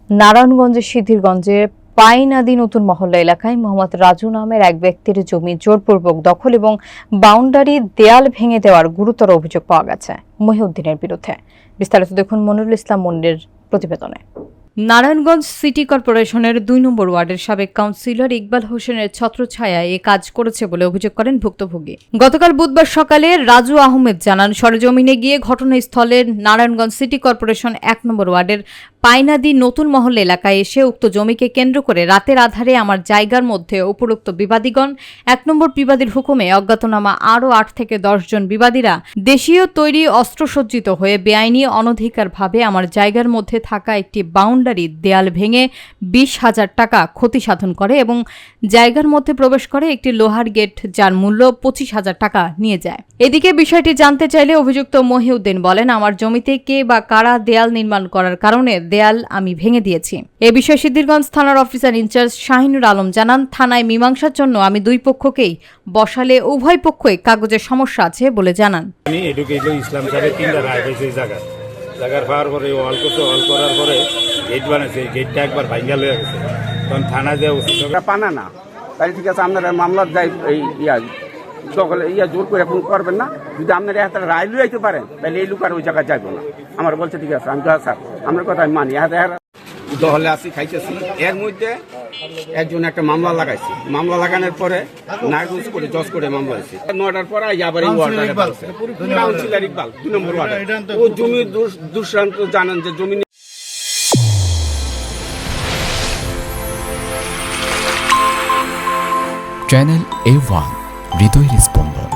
নারায়ণগঞ্জের সিদ্ধিরগঞ্জের পাইনাদি নতুন মহল্লা এলাকায় মোহাম্মদ রাজু নামের এক ব্যক্তির জমি জোরপূর্বক দখল এবং বাউন্ডারি দেয়াল ভেঙে দেওয়ার গুরুতর অভিযোগ পাওয়া গেছে মহিউদ্দিনের বিরুদ্ধে। বিস্তারিত দেখুন মনিরুল ইসলাম মনিরের প্রতিবেদনে। নারায়ণগঞ্জ সিটি কর্পোরেশনের ২ নম্বর ওয়ার্ডের সাবেক কাউন্সিলর ইকবাল হোসেনের ছত্রছায়ায় এ কাজ করেছে বলে অভিযোগ করেন ভুক্তভোগী। গতকাল বুধবার সকালে রাজু আহমেদ জানান, সরেজমিনে গিয়ে ঘটনাস্থলে নারায়ণগঞ্জ সিটি কর্পোরেশন ১ নম্বর ওয়ার্ডের পাইনাদি নতুন মহল এলাকায় এসে উক্ত জমিকে কেন্দ্র করে রাতের আধারে আমার জায়গার মধ্যে উপরোক্ত বিবাদীগণ ১ নম্বর বিবাদীর হুকুমে অজ্ঞাতনামা আরও ৮ থেকে ১০ জন বিবাদীরা দেশীয় তৈরি অস্ত্রসজ্জিত হয়ে বেআইনি অনধিকারভাবে আমার জায়গার মধ্যে থাকা একটি বাউন্ডারি দেয়াল ভেঙে ২০,০০০ টাকা ক্ষতি সাধন করে এবং জায়গার মধ্যে প্রবেশ করে একটি লোহার গেট যার মূল্য ২৫,০০০ টাকা নিয়ে যায়। এদিকে বিষয়টি জানতে চাইলে অভিযুক্ত মহিউদ্দিন বলেন, আমার জমিতে কে বা কারা দেয়াল নির্মাণ করার কারণে দেয়াল আমি ভেঙে দিয়েছি। এ বিষয়ে সিদ্ধিরগঞ্জ থানার অফিসার ইনচার্জ শাহিনুর আলম জানান, থানায় মীমাংসার জন্য আমি ২ পক্ষকেই বসালে উভয় পক্ষই কাগজের সমস্যা আছে বলে জানান। আমি ইসলাম সাহেবের ৩টা রায় পেয়েছি জায়গার পাওয়ার পরে ওয়াল করছে, ওয়াল করার পরে গেট বানাইছে, গেটটা একবার ভাঙ্গা লয়ে গেছে। তখন থানা যে পানা না তাই ঠিক আছে, আপনারা মামলার যাই এই দখলে জোর করে ফোন করবেন না। যদি আপনারা একটা রায় লইতে পারেন তাহলে এই লোক আর ওই জায়গায় যাইব না। আমার বলছে ঠিক আছে, আমি তো স্যার আপনার কথা আমি মানি। দহলে আসি খাইতেছি, এর মধ্যে একজন একটা মামলা লাগাইছি। মামলা লাগানোর পরে নাগরিক করে জজ করে মামলা হয়েছে ৯টার পরে আবার এই ওয়ার্ডারে কাউন্সিলর ইকবাল ২ নম্বর ওয়ার্ডে ও জমি দুষ্প্রান্ত জানান যে জমি চ্যানেল A1 হৃদয়ের স্পন্দন।